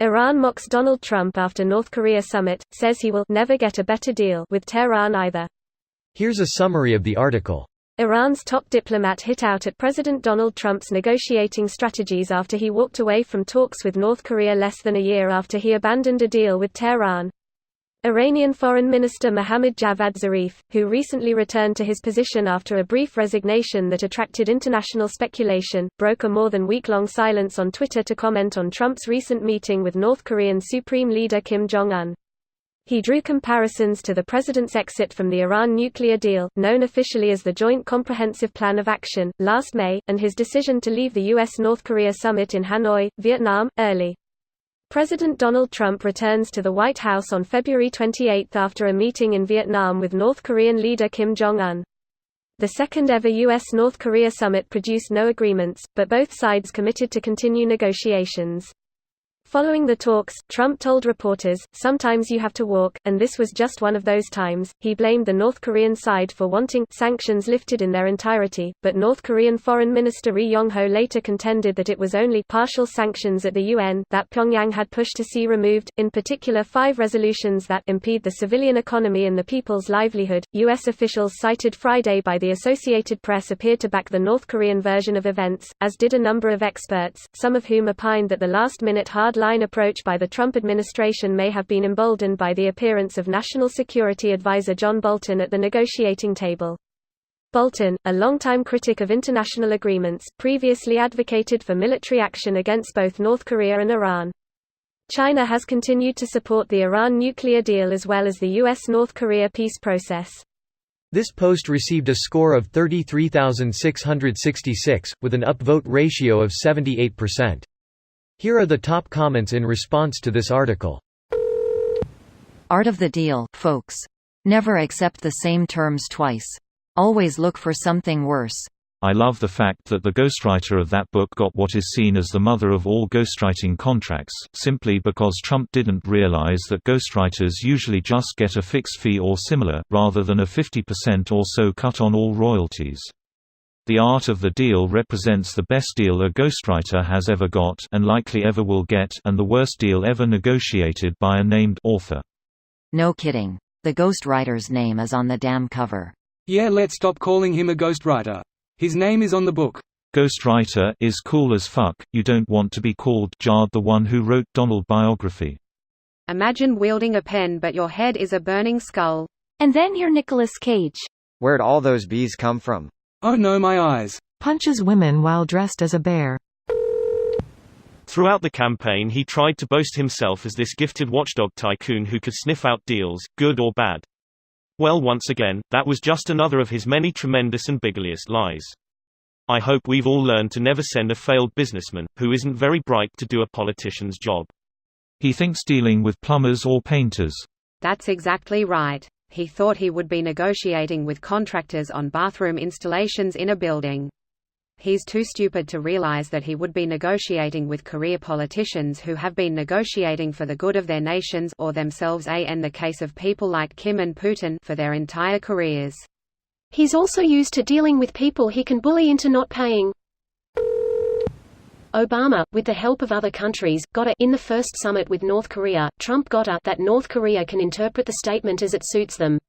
Iran mocks Donald Trump after North Korea summit, says he will never get a better deal with Tehran either. Here's a summary of the article. Iran's top diplomat hit out at President Donald Trump's negotiating strategies after he walked away from talks with North Korea less than a year after he abandoned a deal with Tehran. Iranian Foreign Minister Mohammad Javad Zarif, who recently returned to his position after a brief resignation that attracted international speculation, broke a more than week-long silence on Twitter to comment on Trump's recent meeting with North Korean Supreme Leader Kim Jong-un. He drew comparisons to the president's exit from the Iran nuclear deal, known officially as the Joint Comprehensive Plan of Action, last May, and his decision to leave the U.S.-North Korea summit in Hanoi, Vietnam, early. President Donald Trump returns to the White House on February 28 after a meeting in Vietnam with North Korean leader Kim Jong-un. The second-ever U.S.-North Korea summit produced no agreements, but both sides committed to continue negotiations. Following the talks, Trump told reporters, "Sometimes you have to walk, and this was just one of those times." He blamed the North Korean side for wanting sanctions lifted in their entirety, but North Korean Foreign Minister Ri Yong-ho later contended that it was only partial sanctions at the UN that Pyongyang had pushed to see removed, in particular 5 resolutions that impede the civilian economy and the people's livelihood. U.S. officials cited Friday by the Associated Press appeared to back the North Korean version of events, as did a number of experts, some of whom opined that the last-minute hard-line approach by the Trump administration may have been emboldened by the appearance of National Security Advisor John Bolton at the negotiating table. Bolton, a longtime critic of international agreements, previously advocated for military action against both North Korea and Iran. China has continued to support the Iran nuclear deal as well as the U.S.-North Korea peace process. This post received a score of 33,666, with an upvote ratio of 78%. Here are the top comments in response to this article. Art of the deal, folks. Never accept the same terms twice. Always look for something worse. I love the fact that the ghostwriter of that book got what is seen as the mother of all ghostwriting contracts, simply because Trump didn't realize that ghostwriters usually just get a fixed fee or similar, rather than a 50% or so cut on all royalties. The art of the deal represents the best deal a ghostwriter has ever got and likely ever will get, and the worst deal ever negotiated by a named author. No kidding. The ghostwriter's name is on the damn cover. Yeah, let's stop calling him a ghostwriter. His name is on the book. Ghostwriter is cool as fuck. You don't want to be called Jard, the one who wrote Donald biography. Imagine wielding a pen but your head is a burning skull. And then you're Nicolas Cage. Where'd all those bees come from? Oh no, my eyes. Punches women while dressed as a bear. Throughout the campaign he tried to boast himself as this gifted watchdog tycoon who could sniff out deals, good or bad. Well, once again, that was just another of his many tremendous and bigoted lies. I hope we've all learned to never send a failed businessman, who isn't very bright, to do a politician's job. He thinks dealing with plumbers or painters. That's exactly right. He thought he would be negotiating with contractors on bathroom installations in a building. He's too stupid to realize that he would be negotiating with career politicians who have been negotiating for the good of their nations or themselves, in the case of people like Kim and Putin, for their entire careers. He's also used to dealing with people he can bully into not paying. Obama, with the help of other countries, got a in the first summit with North Korea. Trump got a that North Korea can interpret the statement as it suits them.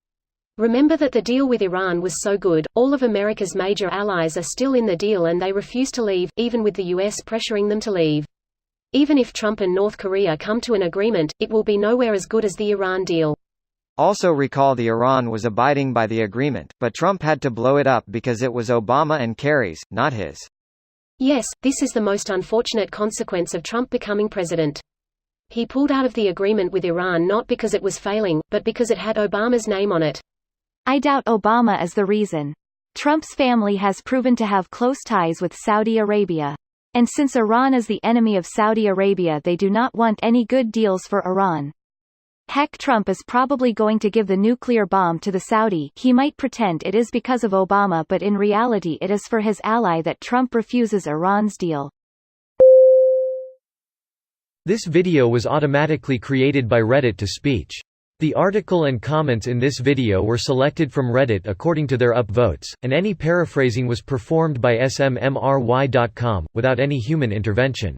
Remember that the deal with Iran was so good, all of America's major allies are still in the deal and they refuse to leave, even with the US pressuring them to leave. Even if Trump and North Korea come to an agreement, it will be nowhere as good as the Iran deal. Also recall the Iran was abiding by the agreement, but Trump had to blow it up because it was Obama and Kerry's, not his. Yes, this is the most unfortunate consequence of Trump becoming president. He pulled out of the agreement with Iran not because it was failing, but because it had Obama's name on it. I doubt Obama is the reason. Trump's family has proven to have close ties with Saudi Arabia. And since Iran is the enemy of Saudi Arabia, they do not want any good deals for Iran. Heck, Trump is probably going to give the nuclear bomb to the Saudi. He might pretend it is because of Obama, but in reality it is for his ally that Trump refuses Iran's deal. This video was automatically created by Reddit to speech. The article and comments in this video were selected from Reddit according to their upvotes, and any paraphrasing was performed by smmry.com, without any human intervention.